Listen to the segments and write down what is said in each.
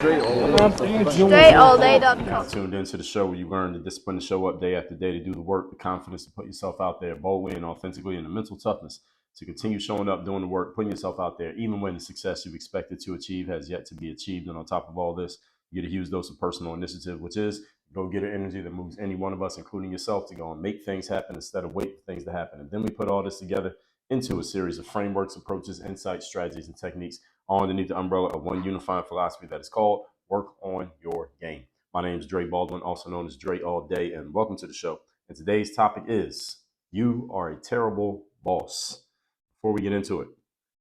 StraightallDay.com. Tuned into the show where you learn the discipline to show up day after day, to do the work, the confidence to put yourself out there boldly and authentically, and the mental toughness to continue showing up, doing the work, putting yourself out there, even when the success you've expected to achieve has yet to be achieved. And on top of all this, you get a huge dose of personal initiative, which is go get an energy that moves any one of us, including yourself, to go and make things happen instead of wait for things to happen. And then we put all this together into a series of frameworks, approaches, insights, strategies, and techniques all underneath the umbrella of one unifying philosophy that is called work on your game. My name is Dre Baldwin, also known as Dre All Day, and welcome to the show. And today's topic is you are a terrible boss. Before we get into it,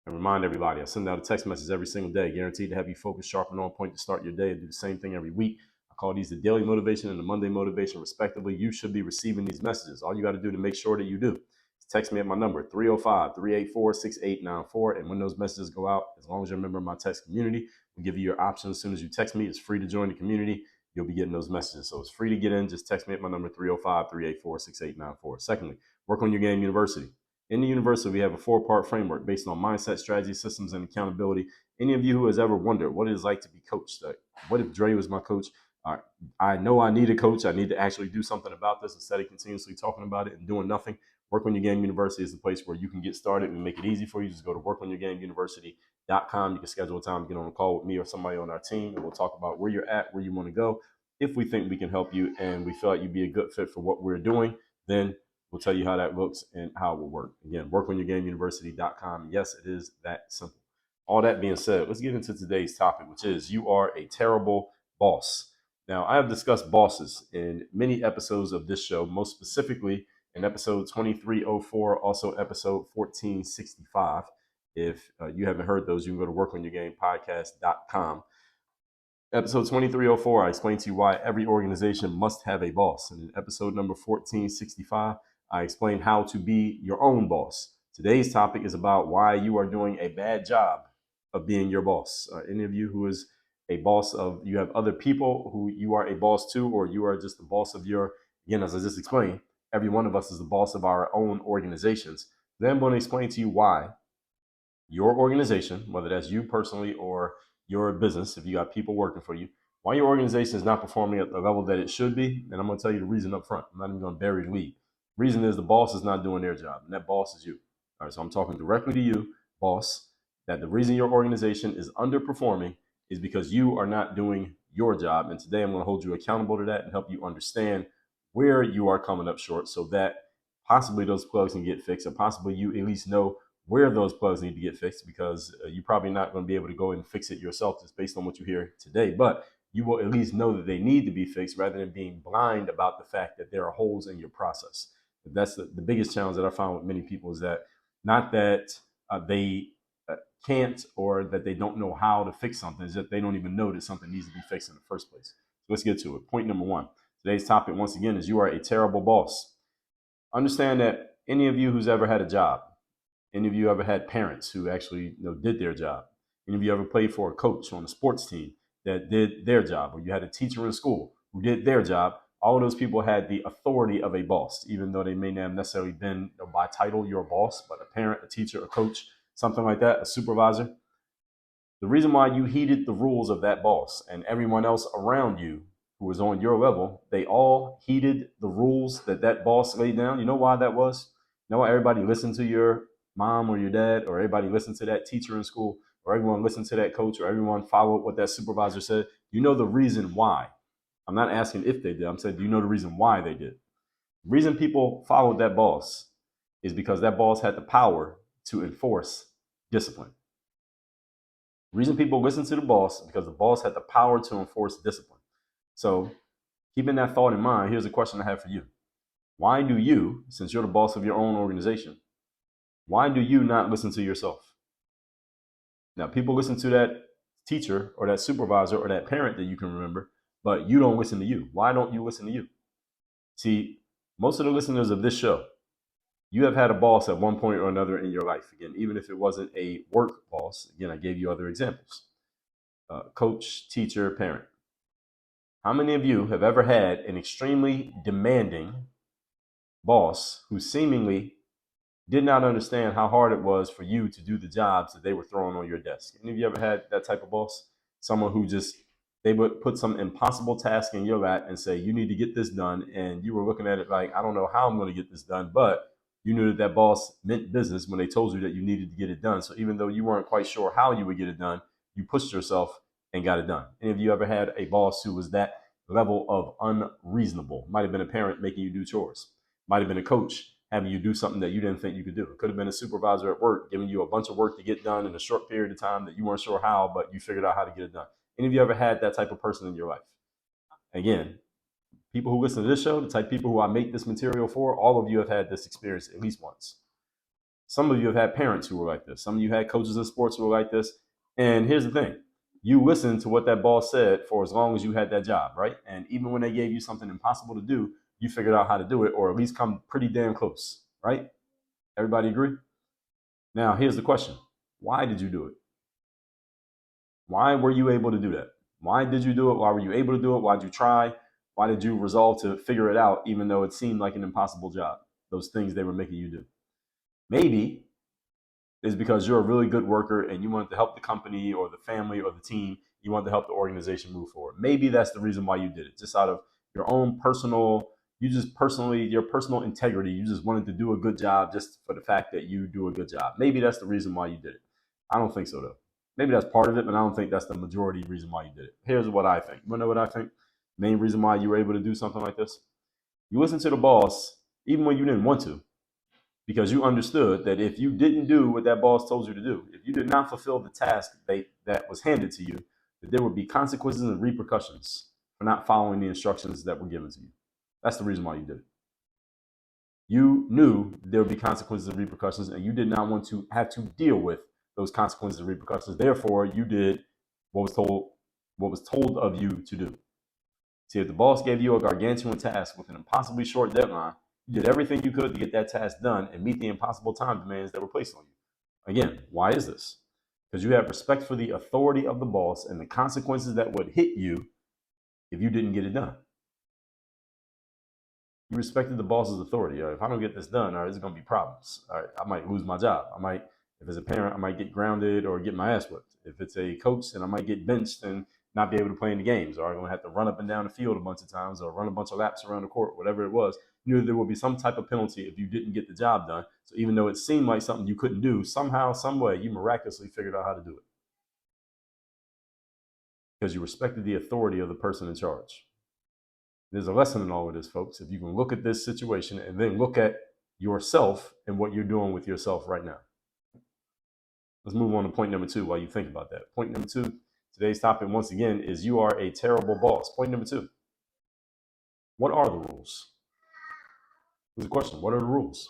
and remind everybody, I send out a text message every single day, guaranteed to have you focused, sharp, and on point to start your day, and do the same thing every week. I call these the daily motivation and the Monday motivation, respectively. You should be receiving these messages. All you got to do to make sure that you do is text me at my number, 305-384-6894. And when those messages go out, as long as you're a member of my text community, we'll give you your option as soon as you text me. It's free to join the community. You'll be getting those messages. So it's free to get in. Just text me at my number, 305-384-6894. Secondly, Work on Your Game University. In the university, we have a 4-part framework based on mindset, strategy, systems, and accountability. Any of you who has ever wondered what it is like to be coached, what if Dre was my coach? I know I need a coach. I need to actually do something about this instead of continuously talking about it and doing nothing. Work on Your Game University is the place where you can get started. We make it easy for you. Just go to workonyourgameuniversity.com. You can schedule a time to get on a call with me or somebody on our team, and we'll talk about where you're at, where you want to go. If we think we can help you and we feel like you'd be a good fit for what we're doing, then we'll tell you how that looks and how it will work. Again, workonyourgameuniversity.com. Yes, it is that simple. All that being said, let's get into today's topic, which is you are a terrible boss. Now, I have discussed bosses in many episodes of this show, most specifically in episode 2304, also episode 1465. If you haven't heard those, you can go to workonyourgamepodcast.com. Episode 2304, I explained to you why every organization must have a boss. And in episode number 1465, I explained how to be your own boss. Today's topic is about why you are doing a bad job of being your boss. Any of you who is a boss of, you have other people who you are a boss to, or you are just the boss of your, again, as I just explained, every one of us is the boss of our own organizations. Then I'm going to explain to you why your organization, whether that's you personally or your business, if you got people working for you, why your organization is not performing at the level that it should be. And I'm going to tell you the reason up front. I'm not even going to bury the lead. Reason is the boss is not doing their job, and that boss is you. All right, so I'm talking directly to you, boss, that the reason your organization is underperforming is because you are not doing your job. And today I'm going to hold you accountable to that and help you understand where you are coming up short so that possibly those plugs can get fixed, or possibly you at least know where those plugs need to get fixed, because you're probably not going to be able to go and fix it yourself just based on what you hear today. But you will at least know that they need to be fixed rather than being blind about the fact that there are holes in your process. That's the biggest challenge that I found with many people, is that not that they can't or that they don't know how to fix something, is that they don't even know that something needs to be fixed in the first place. So let's get to it. Point number one. Today's topic, once again, is you are a terrible boss. Understand that any of you who's ever had a job, any of you ever had parents who actually did their job, any of you ever played for a coach on a sports team that did their job, or you had a teacher in school who did their job, all of those people had the authority of a boss, even though they may not have necessarily been by title your boss, but a parent, a teacher, a coach, something like that, a supervisor. The reason why you heeded the rules of that boss and everyone else around you who was on your level, they all heeded the rules that that boss laid down. You know why that was? You know why everybody listened to your mom or your dad, or everybody listened to that teacher in school, or everyone listened to that coach, or everyone followed what that supervisor said? You know the reason why. I'm not asking if they did. I'm saying, do you know the reason why they did? The reason people followed that boss is because that boss had the power to enforce discipline. The reason people listen to the boss is because the boss had the power to enforce discipline. So keeping that thought in mind, here's a question I have for you. Why do you, since you're the boss of your own organization, why do you not listen to yourself? Now, people listen to that teacher or that supervisor or that parent that you can remember, but you don't listen to you. Why don't you listen to you? See, most of the listeners of this show, you have had a boss at one point or another in your life. Again, even if it wasn't a work boss, again, I gave you other examples. Coach, teacher, parent. How many of you have ever had an extremely demanding boss who seemingly did not understand how hard it was for you to do the jobs that they were throwing on your desk? Any of you ever had that type of boss? Someone who just They would put some impossible task in your lap and say, you need to get this done. And you were looking at it like, I don't know how I'm going to get this done. But you knew that that boss meant business when they told you that you needed to get it done. So even though you weren't quite sure how you would get it done, you pushed yourself and got it done. Any of you ever had a boss who was that level of unreasonable? Might have been a parent making you do chores. Might have been a coach having you do something that you didn't think you could do. It could have been a supervisor at work giving you a bunch of work to get done in a short period of time that you weren't sure how, but you figured out how to get it done. Any of you ever had that type of person in your life? Again, people who listen to this show, the type of people who I make this material for, all of you have had this experience at least once. Some of you have had parents who were like this. Some of you had coaches in sports who were like this. And here's the thing. You listened to what that boss said for as long as you had that job, right? And even when they gave you something impossible to do, you figured out how to do it, or at least come pretty damn close, right? Everybody agree? Now, here's the question. Why did you do it? Why were you able to do that? Why did you do it? Why were you able to do it? Why did you try? Why did you resolve to figure it out, even though it seemed like an impossible job? Those things they were making you do. Maybe it's because you're a really good worker and you wanted to help the company or the family or the team. You wanted to help the organization move forward. Maybe that's the reason why you did it. Just out of your own personal, your personal integrity. You just wanted to do a good job just for the fact that you do a good job. Maybe that's the reason why you did it. I don't think so, though. Maybe that's part of it, but I don't think that's the majority reason why you did it. Here's what I think. You want to know what I think? Main reason why you were able to do something like this? You listened to the boss even when you didn't want to, because you understood that if you didn't do what that boss told you to do, if you did not fulfill the task that was handed to you, that there would be consequences and repercussions for not following the instructions that were given to you. That's the reason why you did it. You knew there would be consequences and repercussions, and you did not want to have to deal with those consequences and repercussions. Therefore, you did what was told of you to do. See, if the boss gave you a gargantuan task with an impossibly short deadline, you did everything you could to get that task done and meet the impossible time demands that were placed on you. Again, why is this? Because you have respect for the authority of the boss and the consequences that would hit you if you didn't get it done. You respected the boss's authority. If I don't get this done, there's going to be problems. I might lose my job. If it's a parent, I might get grounded or get my ass whipped. If it's a coach, then I might get benched and not be able to play in the games, or I'm going to have to run up and down the field a bunch of times or run a bunch of laps around the court, whatever it was. You knew there would be some type of penalty if you didn't get the job done. So even though it seemed like something you couldn't do, somehow, some way, you miraculously figured out how to do it. Because you respected the authority of the person in charge. There's a lesson in all of this, folks. If you can look at this situation and then look at yourself and what you're doing with yourself right now. Let's move on to point number 2 while you think about that. Point number 2, today's topic, once again, is you are a terrible boss. Point number 2. What are the rules? There's a question. What are the rules?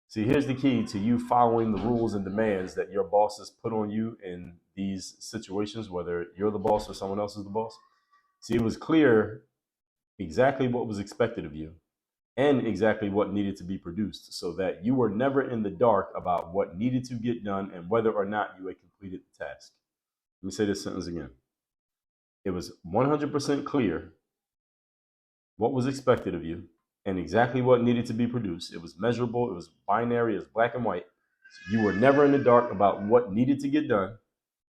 See, here's the key to you following the rules and demands that your bosses put on you in these situations, whether you're the boss or someone else is the boss. See, it was clear exactly what was expected of you and exactly what needed to be produced, so that you were never in the dark about what needed to get done and whether or not you had completed the task. Let me say this sentence again. It was 100% clear what was expected of you and exactly what needed to be produced. It was measurable, it was binary, it was black and white. So you were never in the dark about what needed to get done,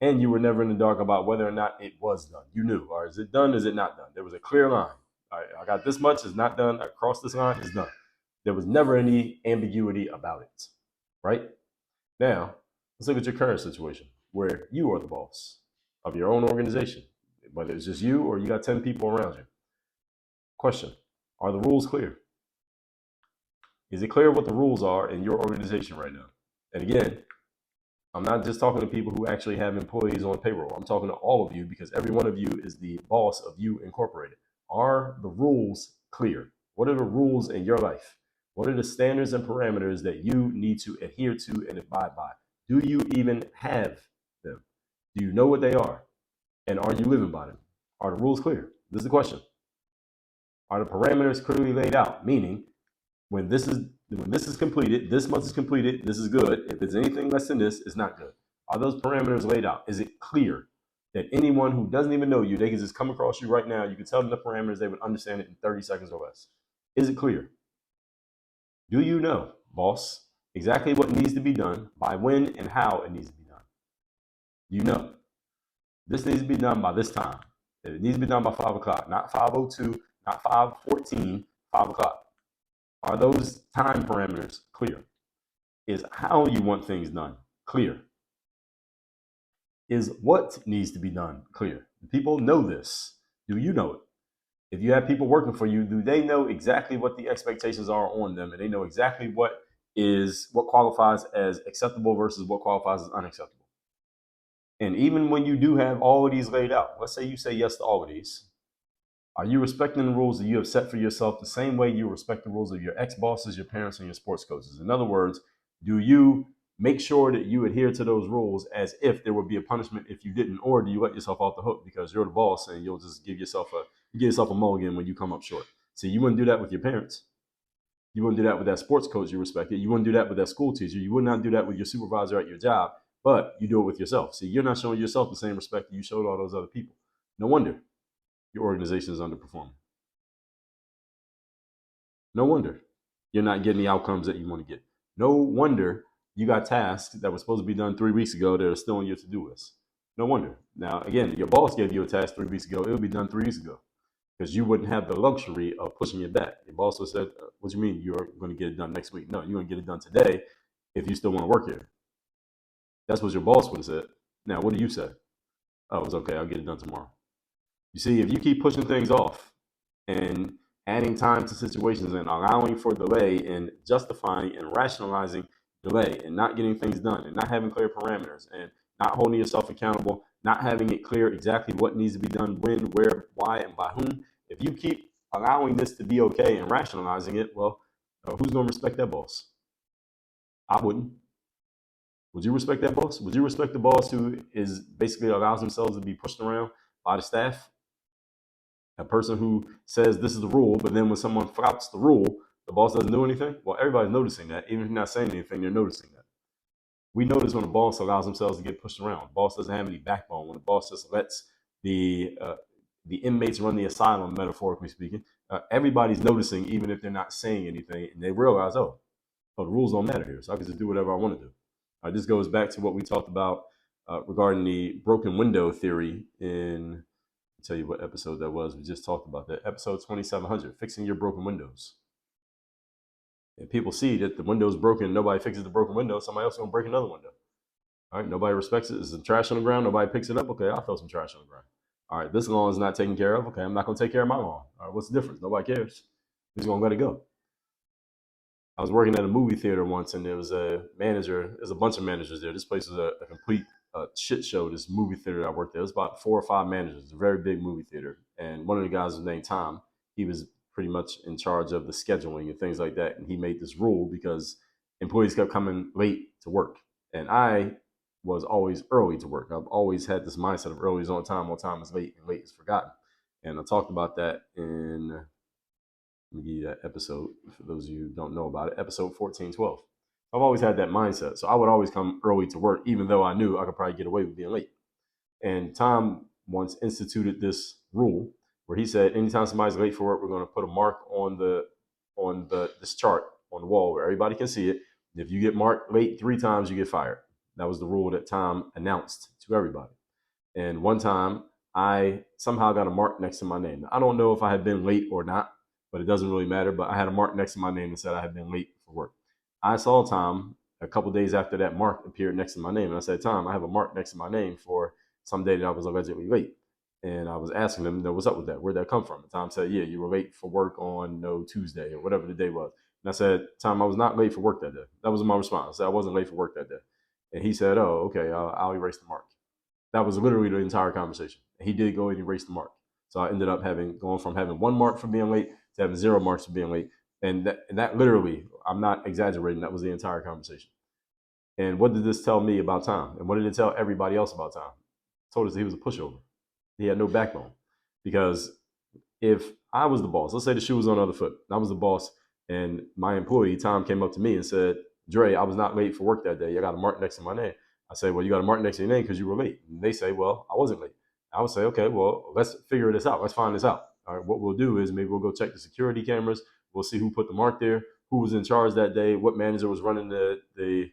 and you were never in the dark about whether or not it was done. You knew, or is it done, is it not done? There was a clear line. All right, I got this much, it's not done. I crossed this line, it's done. There was never any ambiguity about it, right? Now, let's look at your current situation where you are the boss of your own organization, whether it's just you or you got 10 people around you. Question, are the rules clear? Is it clear what the rules are in your organization right now? And again, I'm not just talking to people who actually have employees on payroll. I'm talking to all of you, because every one of you is the boss of you incorporated. Are the rules clear? What are the rules in your life? What are the standards and parameters that you need to adhere to and abide by? Do you even have them? Do you know what they are? And are you living by them? Are the rules clear? This is the question. Are the parameters clearly laid out? Meaning, when this is completed, this much is completed, this is good. If it's anything less than this, it's not good. Are those parameters laid out? Is it clear that anyone who doesn't even know you, they can just come across you right now, you can tell them the parameters, they would understand it in 30 seconds or less? Is it clear? Do you know, boss, exactly what needs to be done, by when and how it needs to be done? You know, this needs to be done by this time. It needs to be done by 5 o'clock, not 5:02, not 5:14, 5 o'clock. Are those time parameters clear? Is how you want things done clear? Is what needs to be done clear? Do people know this? Do you know it? If you have people working for you, do they know exactly what the expectations are on them, and they know exactly what qualifies as acceptable versus what qualifies as unacceptable? And even when you do have all of these laid out, let's say you say yes to all of these, are you respecting the rules that you have set for yourself the same way you respect the rules of your ex-bosses, your parents, and your sports coaches? In other words, do you make sure that you adhere to those rules as if there would be a punishment if you didn't, or do you let yourself off the hook because you're the boss and you'll just give yourself a mulligan when you come up short? See, you wouldn't do that with your parents. You wouldn't do that with that sports coach you respected. You wouldn't do that with that school teacher. You would not do that with your supervisor at your job, but you do it with yourself. See, you're not showing yourself the same respect that you showed all those other people. No wonder your organization is underperforming. No wonder you're not getting the outcomes that you want to get. No wonder you got tasks that were supposed to be done 3 weeks ago that are still on your to-do list. No wonder. Now, again, your boss gave you a task 3 weeks ago. It would be done 3 weeks ago because you wouldn't have the luxury of pushing it back. Your boss would have said, what do you mean you're going to get it done next week? No, you're going to get it done today if you still want to work here. That's what your boss would have said. Now, what do you say? Oh, it's okay. I'll get it done tomorrow. You see, if you keep pushing things off and adding time to situations and allowing for delay and justifying and rationalizing delay and not getting things done and not having clear parameters and not holding yourself accountable, not having it clear exactly what needs to be done, when, where, why, and by whom, if you keep allowing this to be okay and rationalizing it, well, who's going to respect that boss? I wouldn't. Would you respect that boss? Would you respect the boss who is basically allows themselves to be pushed around by the staff? A person who says this is the rule, but then when someone flouts the rule, the boss doesn't do anything? Well, everybody's noticing that. Even if you're not saying anything, they're noticing that. We notice when a boss allows themselves to get pushed around. The boss doesn't have any backbone. When the boss just lets the inmates run the asylum, metaphorically speaking, everybody's noticing, even if they're not saying anything, and they realize, oh, the rules don't matter here, so I can just do whatever I want to do. This goes back to what we talked about regarding the broken window theory in, I'll tell you what episode that was. We just talked about that. Episode 2700, fixing your broken windows. And people see that the window's broken, nobody fixes the broken window, somebody else is going to break another window. All right, nobody respects it. There's some trash on the ground, nobody picks it up. Okay, I'll throw some trash on the ground. All right, this lawn is not taken care of. Okay, I'm not going to take care of my lawn. All right, what's the difference? Nobody cares. Who's going to let it go? I was working at a movie theater once, and there was a manager. There's a bunch of managers there. This place is a complete shit show. This movie theater I worked there, it was about 4 or 5 managers. It's a very big movie theater, and one of the guys was named Tom. He was pretty much in charge of the scheduling and things like that. And he made this rule because employees kept coming late to work, and I was always early to work. I've always had this mindset of early is on time is late, and late is forgotten. And I talked about that in, let me give you that episode for those of you who don't know about it, episode 1412. I've always had that mindset. So I would always come early to work, even though I knew I could probably get away with being late. And Tom once instituted this rule where he said, anytime somebody's late for work, we're going to put a mark on this chart on the wall where everybody can see it. If you get marked late 3 times, you get fired. That was the rule that Tom announced to everybody. And one time, I somehow got a mark next to my name. I don't know if I had been late or not, but it doesn't really matter. But I had a mark next to my name that said I had been late for work. I saw Tom a couple days after that mark appeared next to my name. And I said, Tom, I have a mark next to my name for some day that I was allegedly late. And I was asking him, what's up with that? Where'd that come from? And Tom said, yeah, you were late for work on Tuesday or whatever the day was. And I said, Tom, I was not late for work that day. That was my response. I said, I wasn't late for work that day. And he said, oh, okay, I'll erase the mark. That was literally the entire conversation. He did go and erase the mark. So I ended up going from having 1 mark for being late to having 0 marks for being late. And that literally, I'm not exaggerating, that was the entire conversation. And what did this tell me about Tom? And what did it tell everybody else about Tom? It told us that he was a pushover. He had no backbone. Because if I was the boss, let's say the shoe was on the other foot, I was the boss, and my employee, Tom, came up to me and said, Dre, I was not late for work that day. I got a mark next to my name. I say, well, you got a mark next to your name because you were late. And they say, well, I wasn't late. I would say, okay, well, let's figure this out. Let's find this out. All right, what we'll do is maybe we'll go check the security cameras. We'll see who put the mark there, who was in charge that day, what manager was running the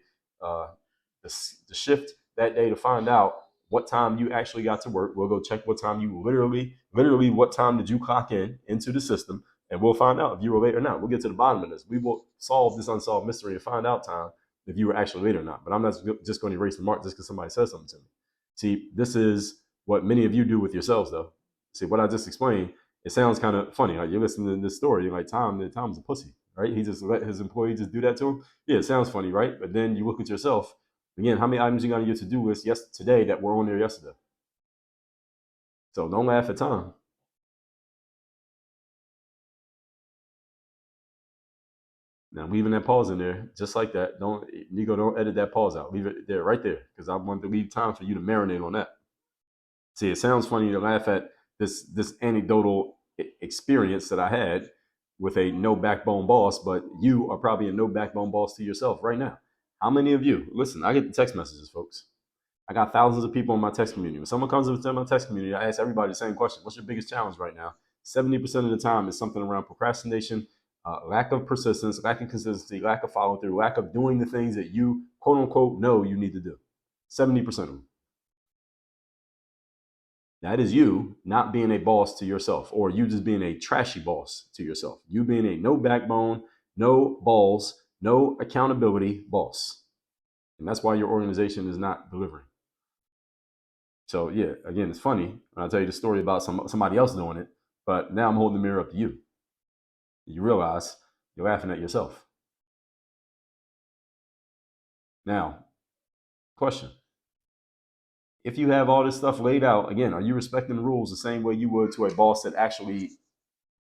shift that day to find out what time you actually got to work. We'll go check what time you literally what time did you clock in into the system, and we'll find out if you were late or not. We'll get to the bottom of this. We will solve this unsolved mystery and find out time if you were actually late or not. But I'm not just going to erase the mark just because somebody says something to me. See, this is what many of you do with yourselves, though. See, what I just explained, it sounds kind of funny. Like you're listening to this story, you're like, Tom's a pussy, right? He just let his employee just do that to him. Yeah, it sounds funny, right? But then you look at yourself. Again, how many items you got on your to-do list today that were on there yesterday? So don't laugh at Tom. Now leaving that pause in there, just like that. Don't edit that pause out. Leave it there, right there, because I want to leave time for you to marinate on that. See, it sounds funny to laugh at this anecdotal experience that I had with a no backbone boss, but you are probably a no backbone boss to yourself right now. How many of you, listen, I get the text messages, folks. I got thousands of people in my text community. When someone comes into my text community, I ask everybody the same question. What's your biggest challenge right now? 70% of the time is something around procrastination, lack of persistence, lack of consistency, lack of follow through, lack of doing the things that you, quote unquote, know you need to do. 70% of them. That is you not being a boss to yourself, or you just being a trashy boss to yourself. You being a no backbone, no balls, no accountability boss. And that's why your organization is not delivering. So yeah, again, it's funny when I tell you the story about somebody else doing it, but now I'm holding the mirror up to you. You realize you're laughing at yourself. Now, question. If you have all this stuff laid out, again, are you respecting the rules the same way you would to a boss that actually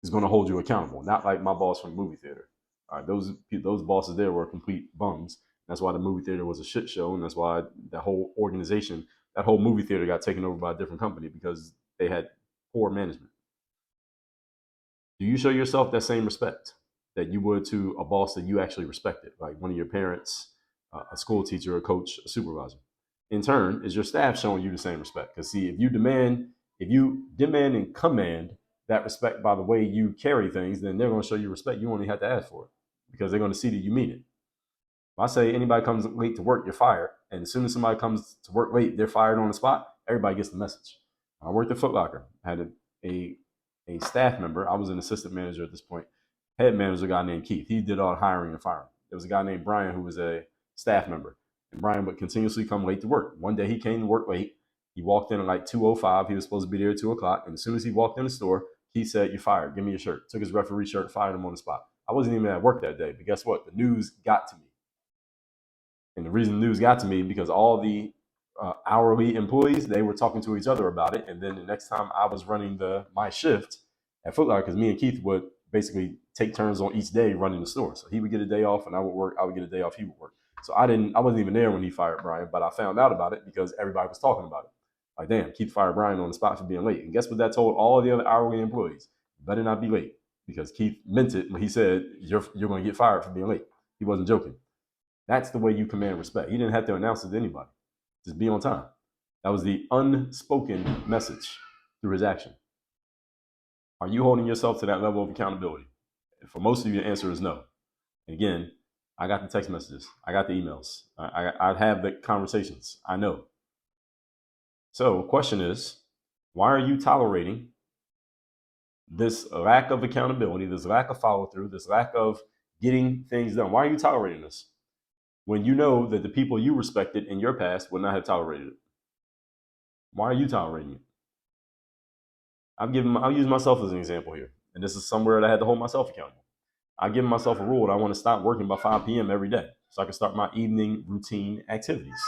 is going to hold you accountable? Not like my boss from the movie theater. All right, those bosses there were complete bums. That's why the movie theater was a shit show, and that's why that whole organization, that whole movie theater got taken over by a different company because they had poor management. Do you show yourself that same respect that you would to a boss that you actually respected, like one of your parents, a school teacher, a coach, a supervisor? In turn, is your staff showing you the same respect? Because see, if you demand and command that respect by the way you carry things, then they're going to show you respect. You only have to ask for it because they're going to see that you mean it. If I say anybody comes late to work, you're fired, and as soon as somebody comes to work late, they're fired on the spot, everybody gets the message. I worked at Foot Locker. I had a staff member. I was an assistant manager at this point. Head manager, a guy named Keith. He did all the hiring and firing. There was a guy named Brian who was a staff member. And Brian would continuously come late to work. One day he came to work late. He walked in at like 2:05. He was supposed to be there at 2 o'clock. And as soon as he walked in the store, he said, "You're fired. Give me your shirt." Took his referee shirt, fired him on the spot. I wasn't even at work that day. But guess what? The news got to me. And the reason the news got to me because all the hourly employees, they were talking to each other about it. And then the next time I was running my shift at Foot Locker, because me and Keith would basically take turns on each day running the store. So he would get a day off and I would work. I would get a day off. He would work. So I wasn't even there when he fired Brian, but I found out about it because everybody was talking about it. Like, damn, Keith fired Brian on the spot for being late. And guess what that told all the other hourly employees? You better not be late, because Keith meant it when he said, you're going to get fired for being late. He wasn't joking. That's the way you command respect. He didn't have to announce it to anybody. Just be on time. That was the unspoken message through his action. Are you holding yourself to that level of accountability? For most of you, the answer is no. And again, I got the text messages. I got the emails. I have the conversations. I know. So the question is, why are you tolerating this lack of accountability, this lack of follow through, this lack of getting things done? Why are you tolerating this when you know that the people you respected in your past would not have tolerated it? Why are you tolerating it? I'll use myself as an example here. And this is somewhere that I had to hold myself accountable. I've given myself a rule that I want to stop working by 5 p.m. every day so I can start my evening routine activities.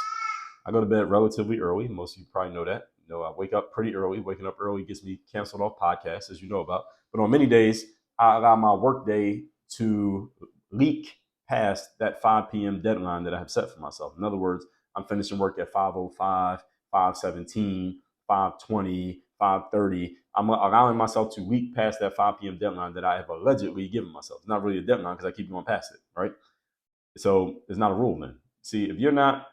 I go to bed relatively early. Most of you probably know that. You know, I wake up pretty early. Waking up early gets me canceled off podcasts, as you know about. But on many days, I allow my work day to leak past that 5 p.m. deadline that I have set for myself. In other words, I'm finishing work at 5:05, 5:17, 5:20, 5:30. I'm allowing myself to leak past that 5 p.m. deadline that I have allegedly given myself. It's not really a deadline because I keep going past it, right? So it's not a rule then. See, if you're not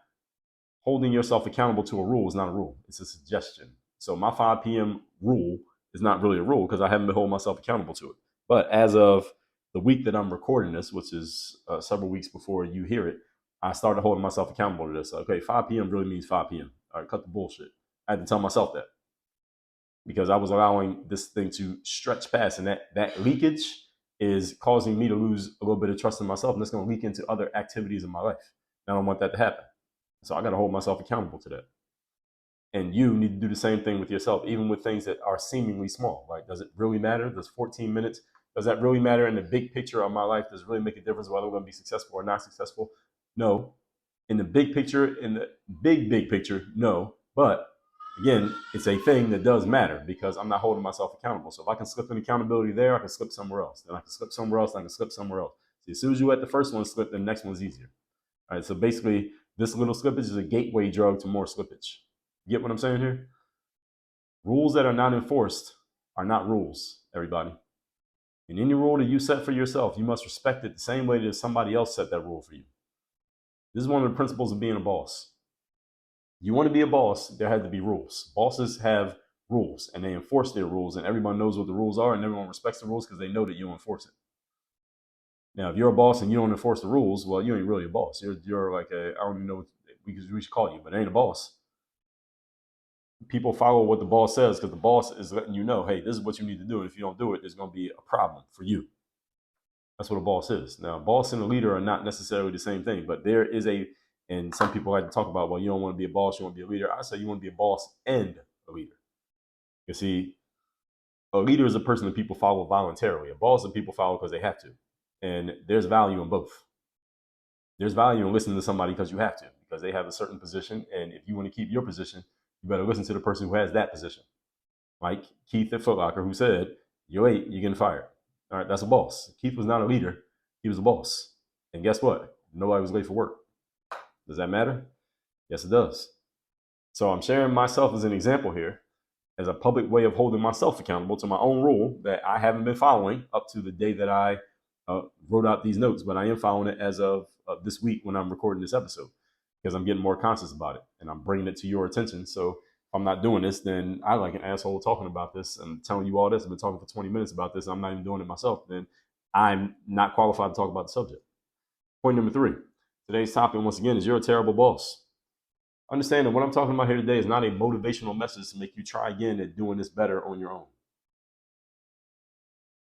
holding yourself accountable to a rule, it's not a rule. It's a suggestion. So my 5 p.m. rule is not really a rule because I haven't been holding myself accountable to it. But as of the week that I'm recording this, which is several weeks before you hear it, I started holding myself accountable to this. Okay, 5 p.m. really means 5 p.m. All right, cut the bullshit. I had to tell myself that because I was allowing this thing to stretch past, and that leakage is causing me to lose a little bit of trust in myself, and it's going to leak into other activities in my life. I don't want that to happen. So I got to hold myself accountable to that. And you need to do the same thing with yourself, even with things that are seemingly small. Like, does it really matter? Does 14 minutes, does that really matter in the big picture of my life? Does it really make a difference whether I'm going to be successful or not successful? No. In the big picture, in the big picture, no. But again, it's a thing that does matter because I'm not holding myself accountable. So if I can slip an accountability there, I can slip somewhere else. Then I can slip somewhere else, and I can slip somewhere else. See, as soon as you let the first one slip, the next one's easier. All right, so basically, this little slippage is a gateway drug to more slippage. You get what I'm saying here? Rules that are not enforced are not rules, everybody. And any rule that you set for yourself, you must respect it the same way that somebody else set that rule for you. This is one of the principles of being a boss. You want to be a boss, there have to be rules. Bosses have rules, and they enforce their rules, and everyone knows what the rules are, and everyone respects the rules because they know that you enforce it. Now, if you're a boss and you don't enforce the rules, well, you ain't really a boss. You're like I don't even know what we should call you, but it ain't a boss. People follow what the boss says because the boss is letting you know, hey, this is what you need to do. And if you don't do it, there's going to be a problem for you. That's what a boss is. Now, a boss and a leader are not necessarily the same thing, but there is and some people like to talk about, well, you don't want to be a boss, you want to be a leader. I say you want to be a boss and a leader. You see, a leader is a person that people follow voluntarily. A boss is people follow because they have to. And there's value in both. There's value in listening to somebody because you have to, because they have a certain position. And if you want to keep your position, you better listen to the person who has that position. Like Keith at Foot Locker, who said, you're late, you're getting fired. All right, that's a boss. Keith was not a leader. He was a boss. And guess what? Nobody was late for work. Does that matter? Yes, it does. So I'm sharing myself as an example here, as a public way of holding myself accountable to my own rule that I haven't been following up to the day that I wrote out these notes, but I am following it as of this week when I'm recording this episode because I'm getting more conscious about it and I'm bringing it to your attention. So if I'm not doing this, then I like an asshole talking about this and telling you all this. I've been talking for 20 minutes about this. And I'm not even doing it myself. Then I'm not qualified to talk about the subject. Point number 3. Today's topic, once again, is you're a terrible boss. Understand that what I'm talking about here today is not a motivational message to make you try again at doing this better on your own.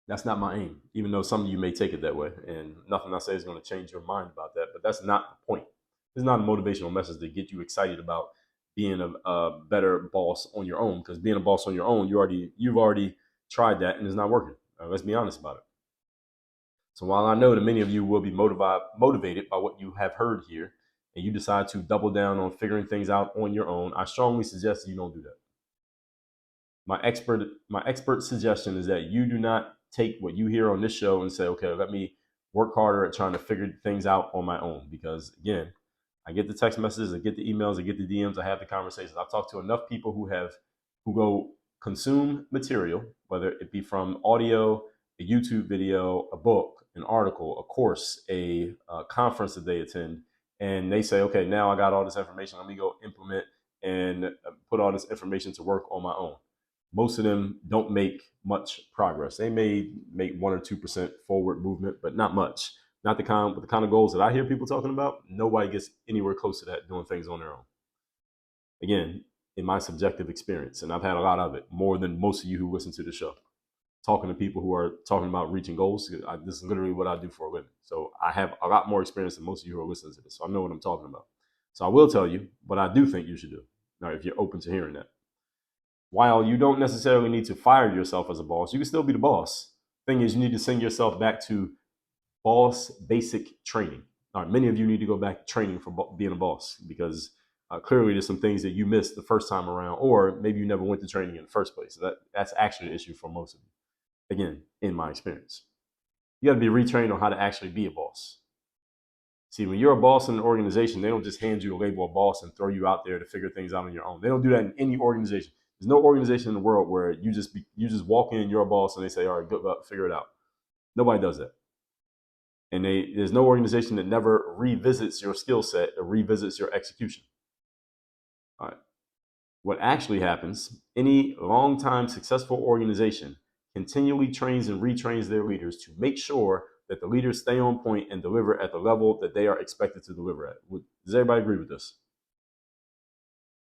That's not my aim, even though some of you may take it that way. And nothing I say is going to change your mind about that. But that's not the point. It's not a motivational message to get you excited about being a better boss on your own. Because being a boss on your own, you've already tried that and it's not working. Let's be honest about it. So while I know that many of you will be motivated by what you have heard here, and you decide to double down on figuring things out on your own, I strongly suggest that you don't do that. My expert suggestion is that you do not take what you hear on this show and say, okay, let me work harder at trying to figure things out on my own. Because again, I get the text messages, I get the emails, I get the DMs, I have the conversations. I've talked to enough people who go consume material, whether it be from audio, a YouTube video, a book, an article, a course, a conference that they attend, and they say, okay, now I got all this information, let me go implement and put all this information to work on my own. Most of them don't make much progress. They may make 1 or 2% forward movement, but not much. Not the kind of goals that I hear people talking about. Nobody gets anywhere close to that doing things on their own. Again, in my subjective experience, and I've had a lot of it, more than most of you who listen to the show. Talking to people who are talking about reaching goals. This is literally what I do for a living. So I have a lot more experience than most of you who are listening to this. So I know what I'm talking about. So I will tell you what I do think you should do. Now, if you're open to hearing that. While you don't necessarily need to fire yourself as a boss, you can still be the boss. Thing is, you need to send yourself back to boss basic training. All right, many of you need to go back to training for being a boss because clearly there's some things that you missed the first time around, or maybe you never went to training in the first place. So that's actually an issue for most of you. Again, in my experience, you got to be retrained on how to actually be a boss. See, when you're a boss in an organization, they don't just hand you a label of boss and throw you out there to figure things out on your own. They don't do that in any organization. There's no organization in the world where you just walk in, you're a boss, and they say, all right, good luck, figure it out. Nobody does that. And there's no organization that never revisits your skill set or revisits your execution. All right. What actually happens, any long-time successful organization continually trains and retrains their leaders to make sure that the leaders stay on point and deliver at the level that they are expected to deliver at. Does everybody agree with this?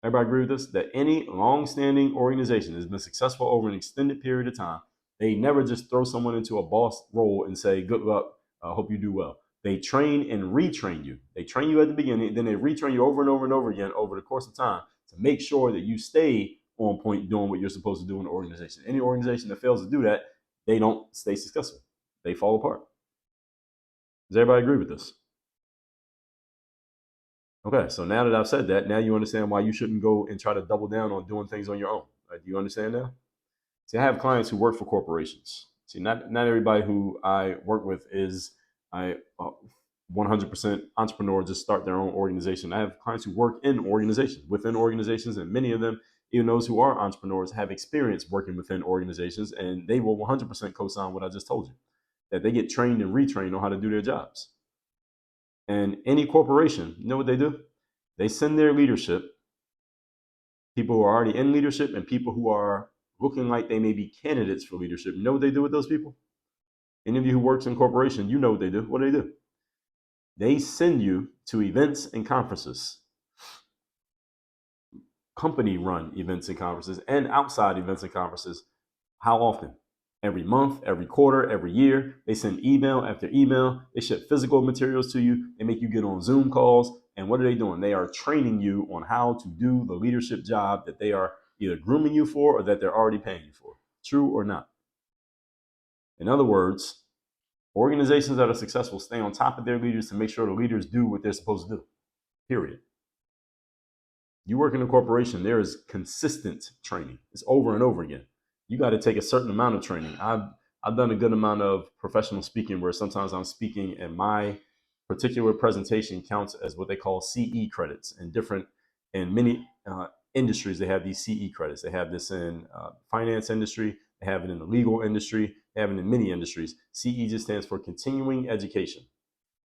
Everybody agree with this? That any long-standing organization has been successful over an extended period of time. They never just throw someone into a boss role and say, good luck, hope you do well. They train and retrain you. They train you at the beginning, then they retrain you over and over and over again over the course of time to make sure that you stay on point doing what you're supposed to do in the organization. Any organization that fails to do that, they don't stay successful. They fall apart. Does everybody agree with this? Okay, so now that I've said that, now you understand why you shouldn't go and try to double down on doing things on your own. Right? Do you understand now? See, I have clients who work for corporations. See, not everybody who I work with is 100% entrepreneur, just start their own organization. I have clients who work in organizations, within organizations, and many of them, even those who are entrepreneurs, have experience working within organizations, and they will 100% co-sign what I just told you, that they get trained and retrained on how to do their jobs. And any corporation, you know what they do? They send their leadership, people who are already in leadership and people who are looking like they may be candidates for leadership. You know what they do with those people? Any of you who works in corporation, you know what they do. What do? They send you to events and conferences, company-run events and conferences, and outside events and conferences. How often? Every month, every quarter, every year. They send email after email. They ship physical materials to you. They make you get on Zoom calls. And what are they doing? They are training you on how to do the leadership job that they are either grooming you for or that they're already paying you for. True or not? In other words, organizations that are successful stay on top of their leaders to make sure the leaders do what they're supposed to do. Period. You work in a corporation, there is consistent training. It's over and over again. You got to take a certain amount of training. I've done a good amount of professional speaking where sometimes I'm speaking and my particular presentation counts as what they call CE credits. In many industries, they have these CE credits. They have this in finance industry. They have it in the legal industry. They have it in many industries. CE just stands for continuing education.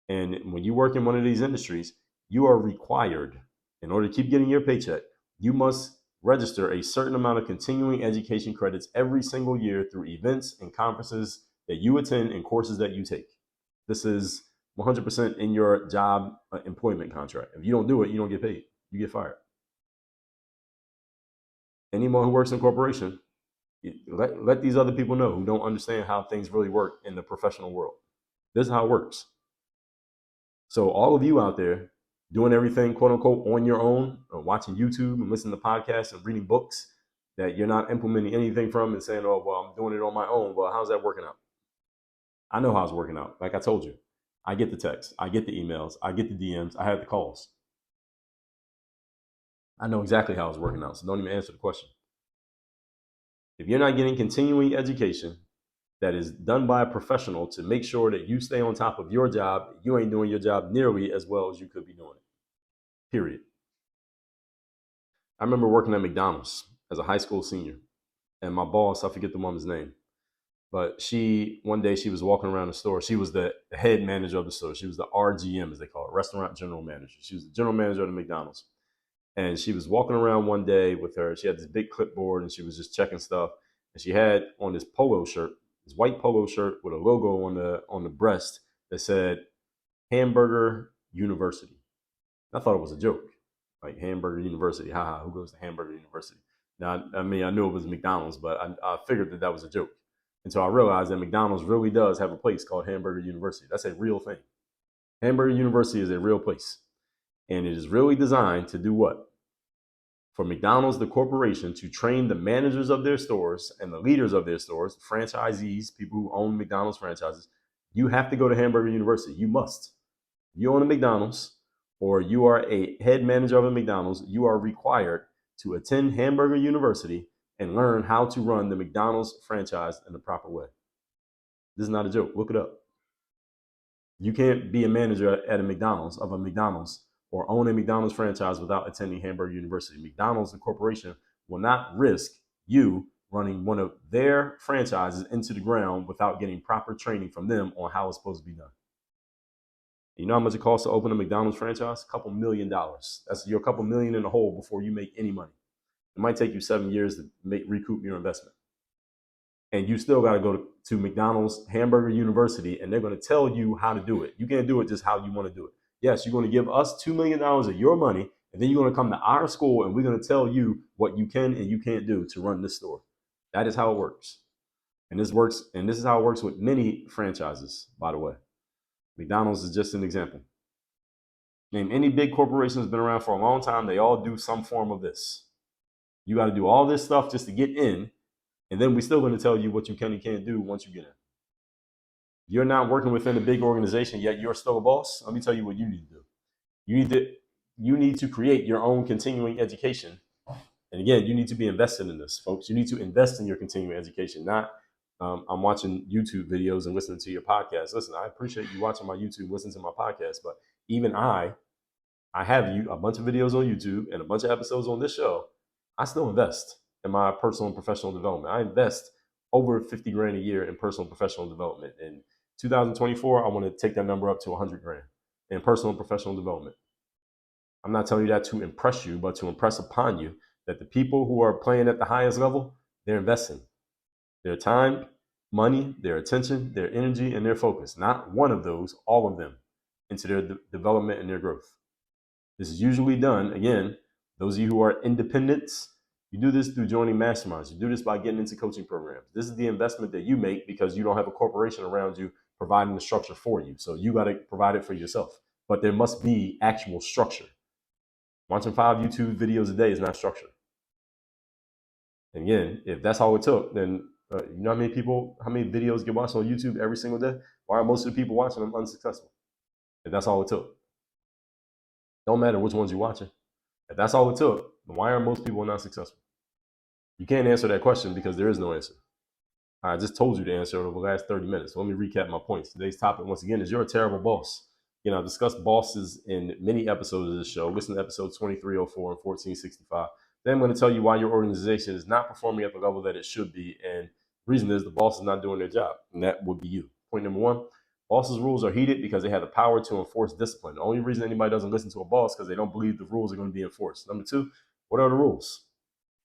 And when you work in one of these industries, you are required, in order to keep getting your paycheck, you must register a certain amount of continuing education credits every single year through events and conferences that you attend and courses that you take. This is 100% in your job employment contract. If you don't do it, you don't get paid. You get fired. Anyone who works in a corporation, let these other people know who don't understand how things really work in the professional world. This is how it works. So all of you out there doing everything, quote unquote, on your own, or watching YouTube and listening to podcasts and reading books that you're not implementing anything from and saying, oh, well, I'm doing it on my own. Well, how's that working out? I know how it's working out. Like I told you, I get the texts, I get the emails, I get the DMs, I have the calls. I know exactly how it's working out. So don't even answer the question. If you're not getting continuing education that is done by a professional to make sure that you stay on top of your job, you ain't doing your job nearly as well as you could be doing it. Period. I remember working at McDonald's as a high school senior, and my boss, I forget the woman's name, but one day she was walking around the store. She was the head manager of the store. She was the RGM, as they call it, restaurant general manager. She was the general manager of the McDonald's. And she was walking around one day with her. She had this big clipboard and she was just checking stuff. And she had on this polo shirt, this white polo shirt with a logo on the breast that said Hamburger University. I thought it was a joke, like Hamburger University. Haha, who goes to Hamburger University? Now, I mean, I knew it was McDonald's, but I figured that was a joke. Until I realized that McDonald's really does have a place called Hamburger University. That's a real thing. Hamburger University is a real place. And it is really designed to do what? For McDonald's, the corporation, to train the managers of their stores and the leaders of their stores, franchisees, people who own McDonald's franchises. You have to go to Hamburger University. You must. If you own a McDonald's or you are a head manager of a McDonald's, you are required to attend Hamburger University and learn how to run the McDonald's franchise in the proper way. This is not a joke. Look it up. You can't be a manager at a McDonald's or own a McDonald's franchise without attending Hamburger University. McDonald's, the corporation, will not risk you running one of their franchises into the ground without getting proper training from them on how it's supposed to be done. You know how much it costs to open a McDonald's franchise? $2 million. You're $2 million in the hole before you make any money. It might take you 7 years to recoup your investment. And you still got to go to McDonald's Hamburger University, and they're going to tell you how to do it. You can't do it just how you want to do it. Yes, you're going to give us $2 million of your money And then you're going to come to our school and we're going to tell you what you can and you can't do to run this store. That is how it works. And this is how it works with many franchises, by the way. McDonald's is just an example. Name any big corporation that's been around for a long time, they all do some form of this. You got to do all this stuff just to get in, and then we're still going to tell you what you can and can't do once you get in. You're not working within a big organization, yet you're still a boss. Let me tell you what you need to do. You need to create your own continuing education. And again, you need to be invested in this, folks. You need to invest in your continuing education, not I'm watching YouTube videos and listening to your podcast. Listen, I appreciate you watching my YouTube, listening to my podcast, but even I have a bunch of videos on YouTube and a bunch of episodes on this show. I still invest in my personal and professional development. I invest over 50 grand a year in personal and professional development. In 2024, I want to take that number up to 100 grand in personal and professional development. I'm not telling you that to impress you, but to impress upon you that the people who are playing at the highest level, they're investing their time, money, their attention, their energy, and their focus. Not one of those, all of them, into their development and their growth. This is usually done, again, those of you who are independents, you do this through joining masterminds. You do this by getting into coaching programs. This is the investment that you make because you don't have a corporation around you providing the structure for you. So you got to provide it for yourself. But there must be actual structure. Watching 5 YouTube videos a day is not structure. And again, if that's all it took, then you know how many videos get watched on YouTube every single day? Why are most of the people watching them unsuccessful? If that's all it took. Don't matter which ones you're watching. If that's all it took, then why are most people not successful? You can't answer that question because there is no answer. I just told you the answer over the last 30 minutes. So let me recap my points. Today's topic, once again, is you're a terrible boss. You know, I've discussed bosses in many episodes of this show. Listen to episodes 2304 and 1465. Then I'm going to tell you why your organization is not performing at the level that it should be. And the reason is the boss is not doing their job. And that would be you. Point number 1, bosses' rules are heated because they have the power to enforce discipline. The only reason anybody doesn't listen to a boss is because they don't believe the rules are going to be enforced. Number 2, what are the rules?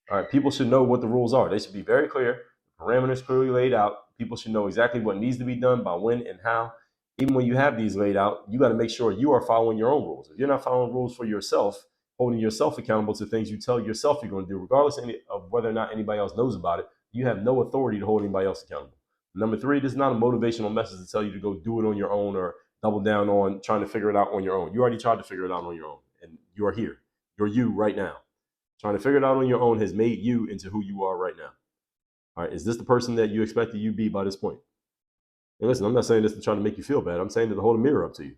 All right, people should know what the rules are. They should be very clear. Parameters clearly laid out. People should know exactly what needs to be done by when and how. Even when you have these laid out, you got to make sure you are following your own rules. If you're not following rules for yourself, holding yourself accountable to things you tell yourself you're going to do, regardless of whether or not anybody else knows about it, you have no authority to hold anybody else accountable. Number 3, this is not a motivational message to tell you to go do it on your own or double down on trying to figure it out on your own. You already tried to figure it out on your own, and you are here. You're you right now. Trying to figure it out on your own has made you into who you are right now. All right, is this the person that you expected you be by this point? And listen, I'm not saying this to try to make you feel bad. I'm saying it to hold a mirror up to you.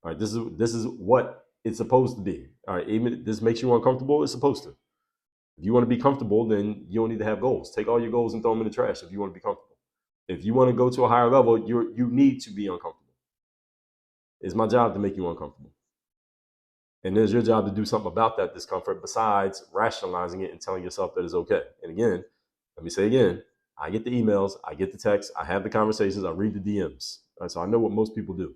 All right, this is what it's supposed to be. All right, even if this makes you uncomfortable, it's supposed to. If you want to be comfortable, then you don't need to have goals. Take all your goals and throw them in the trash if you want to be comfortable. If you want to go to a higher level, you need to be uncomfortable. It's my job to make you uncomfortable. And it's your job to do something about that discomfort besides rationalizing it and telling yourself that it's okay. And again, let me say again, I get the emails, I get the texts, I have the conversations, I read the DMs. Right, so I know what most people do.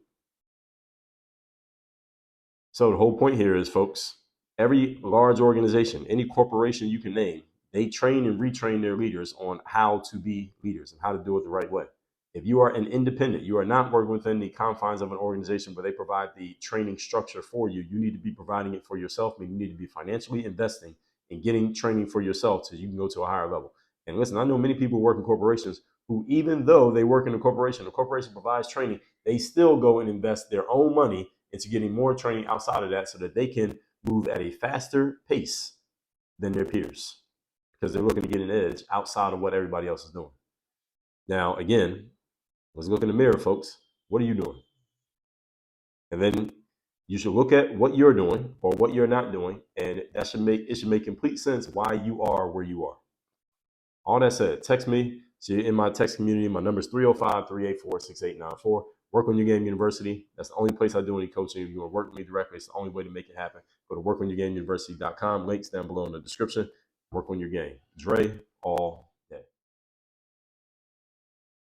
So the whole point here is, folks, every large organization, any corporation you can name, they train and retrain their leaders on how to be leaders and how to do it the right way. If you are an independent, you are not working within the confines of an organization where they provide the training structure for you. You need to be providing it for yourself. I mean, you need to be financially investing in getting training for yourself so you can go to a higher level. And listen, I know many people who work in corporations who, even though they work in a corporation, the corporation provides training, they still go and invest their own money into getting more training outside of that so that they can move at a faster pace than their peers because they're looking to get an edge outside of what everybody else is doing. Now, again, let's look in the mirror, folks. What are you doing? And then you should look at what you're doing or what you're not doing, and it should make complete sense why you are where you are. All that said, text me. So you're in my text community. My number is 305-384-6894. Work on Your Game University. That's the only place I do any coaching. If you want to work with me directly, it's the only way to make it happen. Go to workonyourgameuniversity.com. Links down below in the description. Work on your game. Dre, all